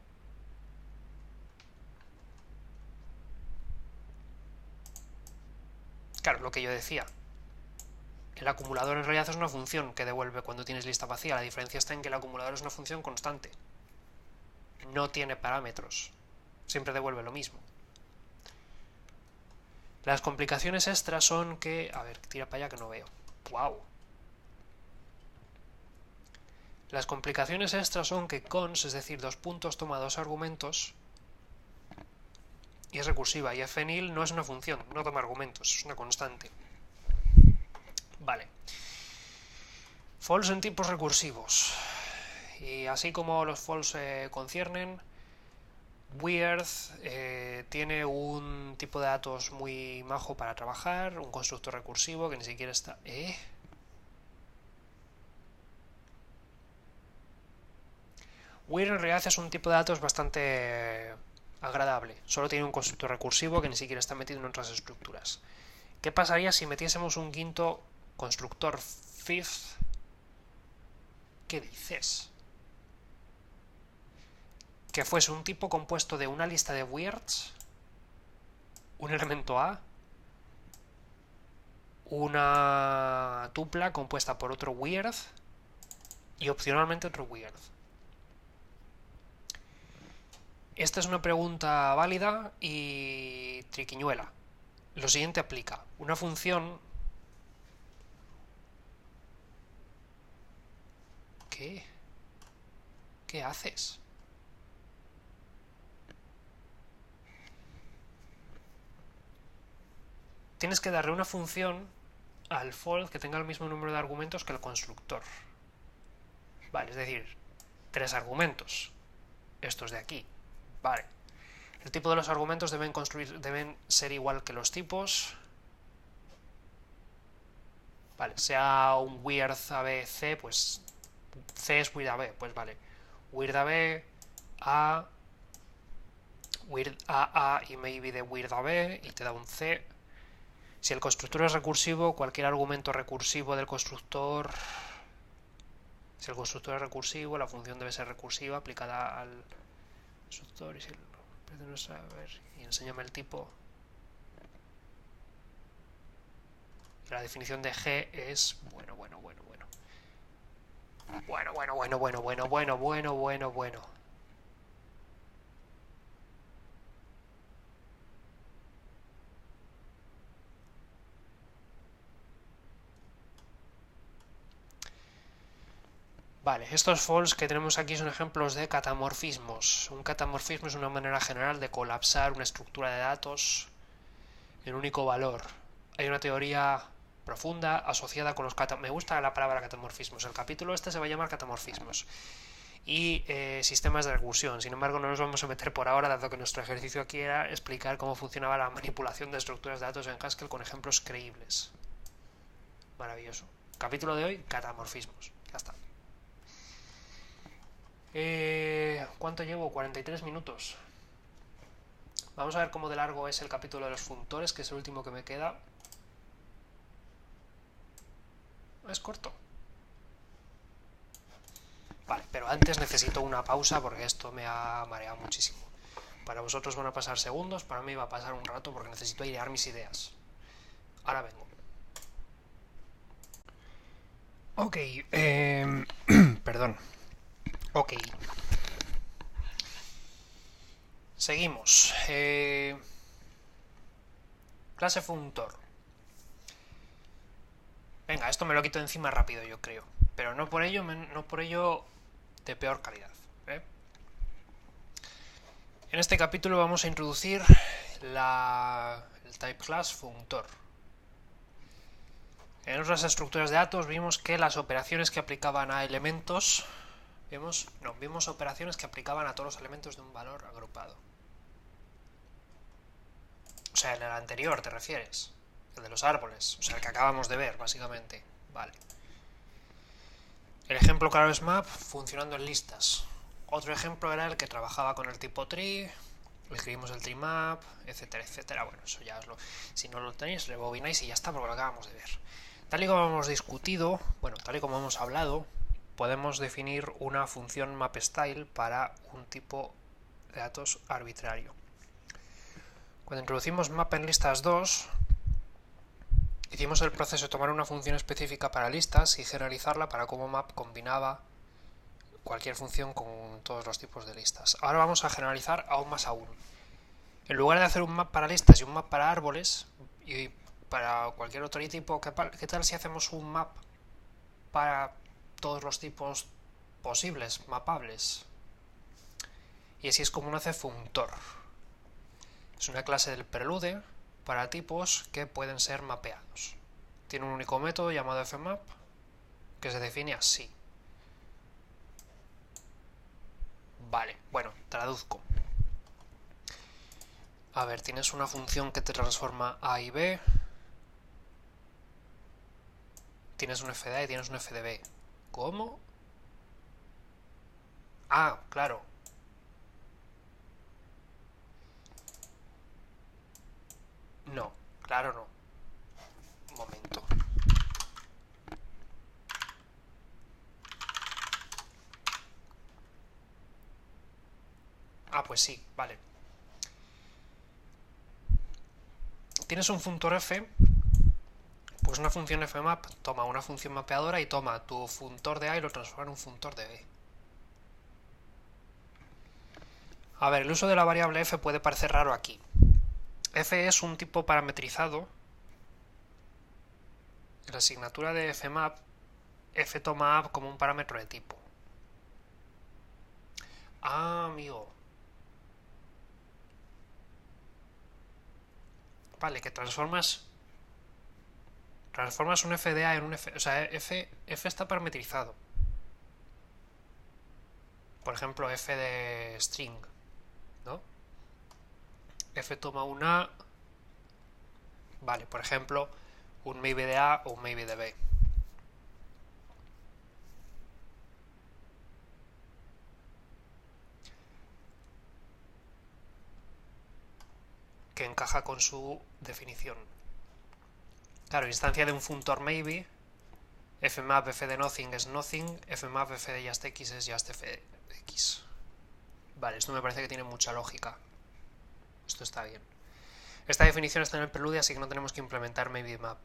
Claro, lo que yo decía. El acumulador en realidad es una función que devuelve cuando tienes lista vacía. La diferencia está en que el acumulador es una función constante. No tiene parámetros. Siempre devuelve lo mismo. Las complicaciones extras son que... A ver, tira para allá que no veo. ¡Wow! Las complicaciones extras son que cons, es decir, dos puntos, toma dos argumentos y es recursiva. Y fnil no es una función, no toma argumentos, es una constante. Vale. False en tipos recursivos. Y así como los false conciernen... Weird tiene un tipo de datos muy majo para trabajar, un constructor recursivo que ni siquiera está... Weird en realidad es un tipo de datos bastante agradable, solo tiene un constructor recursivo que ni siquiera está metido en otras estructuras. ¿Qué pasaría si metiésemos un quinto constructor fifth ¿Qué dices? Que fuese un tipo compuesto de una lista de weirds, un elemento A, una tupla compuesta por otro weird y opcionalmente otro weird. Esta es una pregunta válida y triquiñuela. Lo siguiente aplica. Una función... ¿Qué? ¿Qué haces? Tienes que darle una función al fold que tenga el mismo número de argumentos que el constructor. Vale, es decir, 3 argumentos. Estos de aquí. Vale. El tipo de los argumentos deben ser igual que los tipos. Vale, sea un weird ABC, pues C es weird AB, pues vale. Weird AB, A, weird AA y maybe de weird AB y te da un C. Si el constructor es recursivo, cualquier argumento recursivo del constructor... Si el constructor es recursivo, la función debe ser recursiva aplicada al constructor. Y si no saber, y enséñame el tipo. La definición de G es... Bueno. Vale, estos folds que tenemos aquí son ejemplos de catamorfismos. Un catamorfismo es una manera general de colapsar una estructura de datos en un único valor. Hay una teoría profunda asociada con los catamorfismos. Me gusta la palabra catamorfismos. El capítulo este se va a llamar catamorfismos. Y sistemas de recursión. Sin embargo, no nos vamos a meter por ahora, dado que nuestro ejercicio aquí era explicar cómo funcionaba la manipulación de estructuras de datos en Haskell con ejemplos creíbles. Maravilloso. Capítulo de hoy, catamorfismos. Ya está. ¿Cuánto llevo? 43 minutos. Vamos a ver cómo de largo es el capítulo de los functores, que es el último que me queda. Es corto. Vale, pero antes necesito una pausa porque esto me ha mareado muchísimo. Para vosotros van a pasar segundos, para mí va a pasar un rato porque necesito airear mis ideas. Ahora vengo. Ok, perdón. Ok. Seguimos. Clase functor. Venga, esto me lo quito encima rápido, yo creo. Pero no por ello de peor calidad. En este capítulo vamos a introducir el type class functor. En otras estructuras de datos vimos que las operaciones que aplicaban a elementos... Vimos operaciones que aplicaban a todos los elementos de un valor agrupado. O sea, en el anterior te refieres. El de los árboles. O sea, el que acabamos de ver, básicamente. Vale. El ejemplo claro es map funcionando en listas. Otro ejemplo era el que trabajaba con el tipo tree. Escribimos el tree map, etcétera, etcétera. Bueno, eso ya os lo... Si no lo tenéis, rebobináis y ya está, porque lo acabamos de ver. Tal y como hemos discutido, tal y como hemos hablado, podemos definir una función mapStyle para un tipo de datos arbitrario. Cuando introducimos map en listas 2, hicimos el proceso de tomar una función específica para listas y generalizarla para cómo map combinaba cualquier función con todos los tipos de listas. Ahora vamos a generalizar aún más aún. En lugar de hacer un map para listas y un map para árboles y para cualquier otro tipo, ¿qué tal si hacemos un map para todos los tipos posibles, mapables? Y así es como uno hace functor. Es una clase del prelude para tipos que pueden ser mapeados. Tiene un único método llamado fmap que se define así. Vale, bueno, traduzco. A ver, tienes una función que te transforma A y B. Tienes un f de A y tienes un f de B. ¿Cómo? Ah, claro. No, claro no. Un momento. Ah, pues sí, vale. Tienes un funtor f, pues una función fmap toma una función mapeadora y toma tu funtor de a y lo transforma en un funtor de b. A ver, el uso de la variable f puede parecer raro aquí. F es un tipo parametrizado. En la asignatura de fmap, f toma a como un parámetro de tipo. Ah, amigo. Vale, que transformas un f de a en un f... O sea, f está parametrizado. Por ejemplo, f de string, ¿no? F toma un a... Vale, por ejemplo, un maybe de a o un maybe de b. Que encaja con su definición. Claro, instancia de un funtor maybe, fmap f de nothing es nothing, fmap f de just x es just f de x. Vale, esto me parece que tiene mucha lógica. Esto está bien. Esta definición está en el preludio, así que no tenemos que implementar maybe map.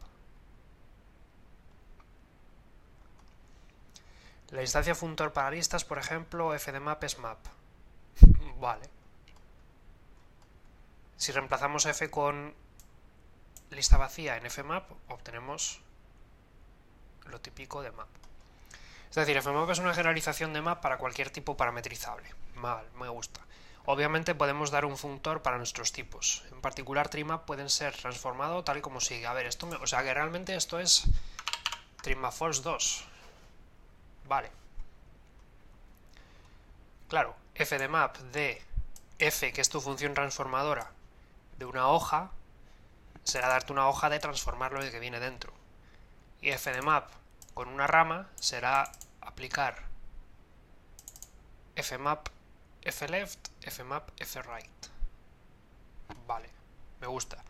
La instancia funtor para listas, por ejemplo, f de map es map. Vale. Si reemplazamos f con lista vacía en fmap, obtenemos lo típico de map. Es decir, fmap es una generalización de map para cualquier tipo parametrizable. Mal, me gusta. Obviamente podemos dar un funtor para nuestros tipos. En particular, trimap pueden ser transformados tal y como sigue. A ver, o sea que realmente esto es trimapForce 2. Vale. Claro, f de map de f, que es tu función transformadora, de una hoja, será darte una hoja de transformar lo que viene dentro. Y f de map con una rama será aplicar fmap fleft, fmap fright. Vale, me gusta.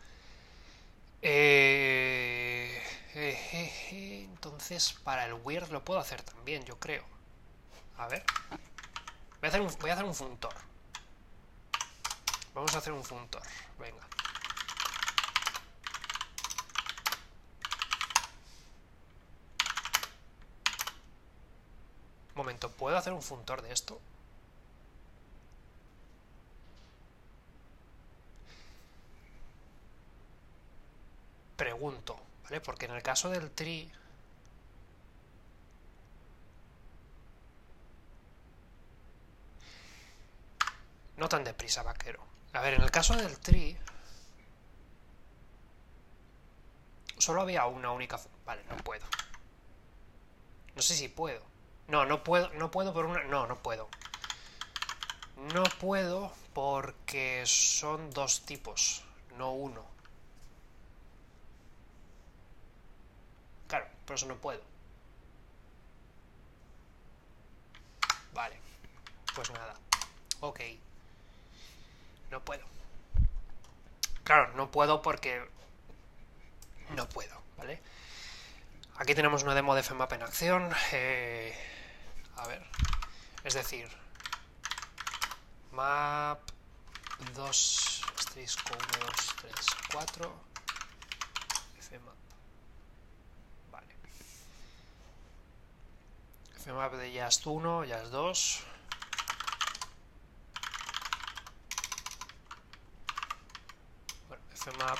Entonces para el weird lo puedo hacer también, yo creo. A ver. Voy a hacer un funtor. Vamos a hacer un funtor. Venga. Un momento, ¿puedo hacer un funtor de esto? Pregunto, ¿vale? Porque en el caso del tree... No tan deprisa, vaquero. A ver, en el caso del tree... Solo había una única... Vale, no puedo. No sé si puedo. No puedo por una... No puedo. No puedo porque son dos tipos, no uno. Claro, por eso no puedo. Vale, pues nada. Ok. No puedo. Claro, no puedo porque... No puedo, ¿vale? Aquí tenemos una demo de fmap en acción. A ver. Es decir, map 2 asterisco 1, 2, 3, 4 fmap. Vale. Fmap de just 1, just 2. Bueno, fmap...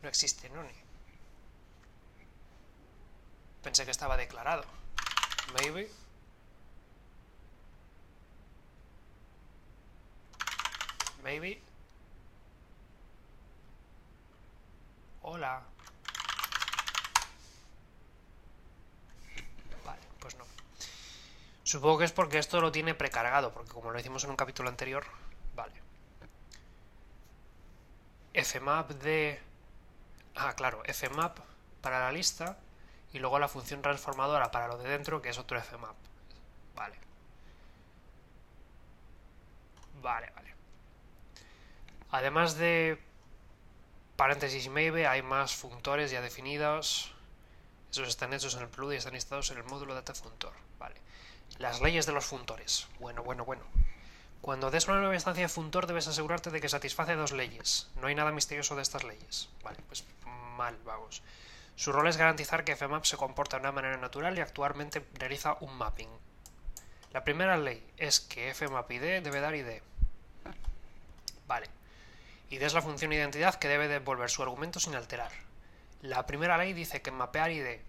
No existe, ¿no? Pensé que estaba declarado. Maybe. Maybe. Hola. Vale, pues no. Supongo que es porque esto lo tiene precargado, porque como lo hicimos en un capítulo anterior... Vale. Fmap de... Ah, claro, fmap para la lista y luego la función transformadora para lo de dentro, que es otro fmap. Vale. Vale. Además de paréntesis maybe, hay más functores ya definidos. Esos están hechos en el preludio y están instalados en el módulo datafuntor. Vale. Las leyes de los funtores. Bueno. Cuando des una nueva instancia de funtor debes asegurarte de que satisface dos leyes. No hay nada misterioso de estas leyes. Vale, pues mal, vamos. Su rol es garantizar que fmap se comporta de una manera natural y actualmente realiza un mapping. La primera ley es que fmap_id debe dar id. Vale. Id es la función identidad que debe devolver su argumento sin alterar. La primera ley dice que mapear id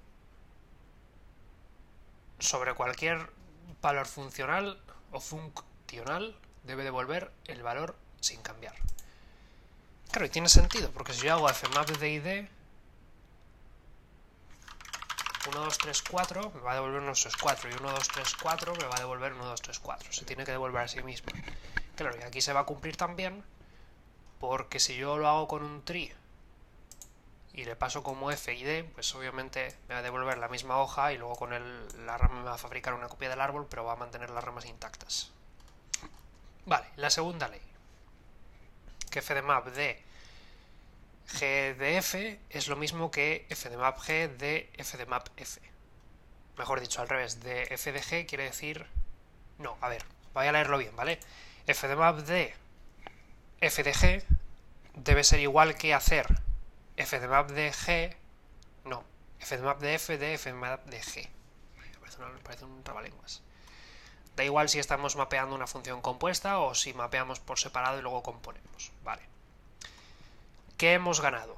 sobre cualquier valor funcional o funcional debe devolver el valor sin cambiar. Claro, y tiene sentido, porque si yo hago fmap de id 1, 2, 3, 4 me va a devolver 1, 2, 3, 4 y 1, 2, 3, 4 me va a devolver 1, 2, 3, 4. Se tiene que devolver a sí mismo. Claro, y aquí se va a cumplir también, porque si yo lo hago con un tree y le paso como f y d, pues obviamente me va a devolver la misma hoja y luego con la rama me va a fabricar una copia del árbol, pero va a mantener las ramas intactas. Vale, la segunda ley, que fdemap de g de f es lo mismo que fdemap g de fdemap f. Mejor dicho, al revés, de f de g quiere decir... No, a ver, voy a leerlo bien, ¿vale? Fdemap de f de g debe ser igual que hacer fdemap de g... No, fdemap de f de fdemap de g. Me parece un trabalenguas. Da igual si estamos mapeando una función compuesta o si mapeamos por separado y luego componemos. Vale. ¿Qué hemos ganado?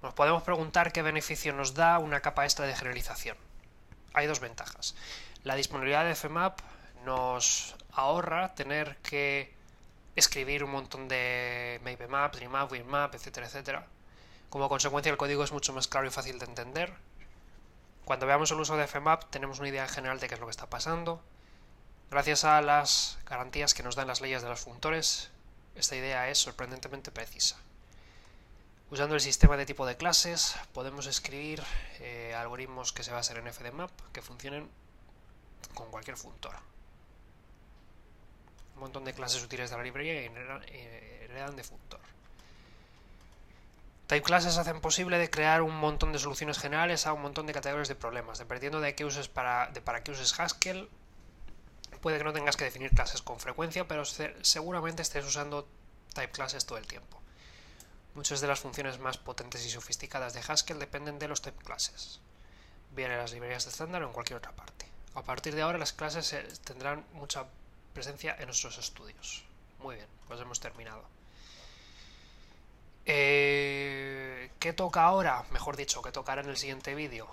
Nos podemos preguntar qué beneficio nos da una capa extra de generalización. Hay dos ventajas. La disponibilidad de fmap nos ahorra tener que escribir un montón de mapemap, dreammap, weirdmap, etcétera, etcétera. Como consecuencia, el código es mucho más claro y fácil de entender. Cuando veamos el uso de fmap tenemos una idea general de qué es lo que está pasando. Gracias a las garantías que nos dan las leyes de los funtores, esta idea es sorprendentemente precisa. Usando el sistema de tipo de clases podemos escribir algoritmos que se basen en fdemap que funcionen con cualquier funtor. Un montón de clases útiles de la librería y heredan de funtor. Type classes hacen posible de crear un montón de soluciones generales a un montón de categorías de problemas. Dependiendo de qué uses para qué uses Haskell, puede que no tengas que definir clases con frecuencia, pero seguramente estés usando type classes todo el tiempo. Muchas de las funciones más potentes y sofisticadas de Haskell dependen de los type classes, bien en las librerías de estándar o en cualquier otra parte. A partir de ahora las clases tendrán mucha presencia en nuestros estudios. Muy bien, pues hemos terminado. ¿Qué toca ahora? Mejor dicho, ¿qué tocará en el siguiente vídeo?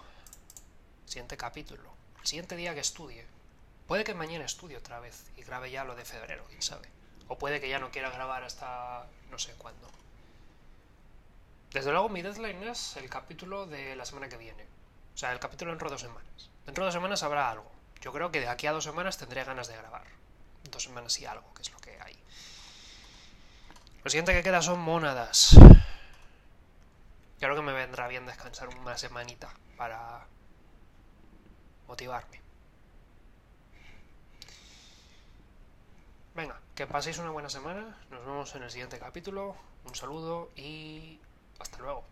Siguiente capítulo. El siguiente día que estudie. Puede que mañana estudie otra vez y grabe ya lo de febrero, quién sabe. O puede que ya no quiera grabar hasta no sé cuándo. Desde luego mi deadline es el capítulo de la semana que viene. O sea, el capítulo dentro de 2 semanas. Dentro de 2 semanas habrá algo. Yo creo que de aquí a 2 semanas tendré ganas de grabar. 2 semanas y algo, que es lo que hay. Lo siguiente que queda son mónadas. Creo que me vendrá bien descansar una semanita para motivarme. Venga, que paséis una buena semana. Nos vemos en el siguiente capítulo. Un saludo y hasta luego.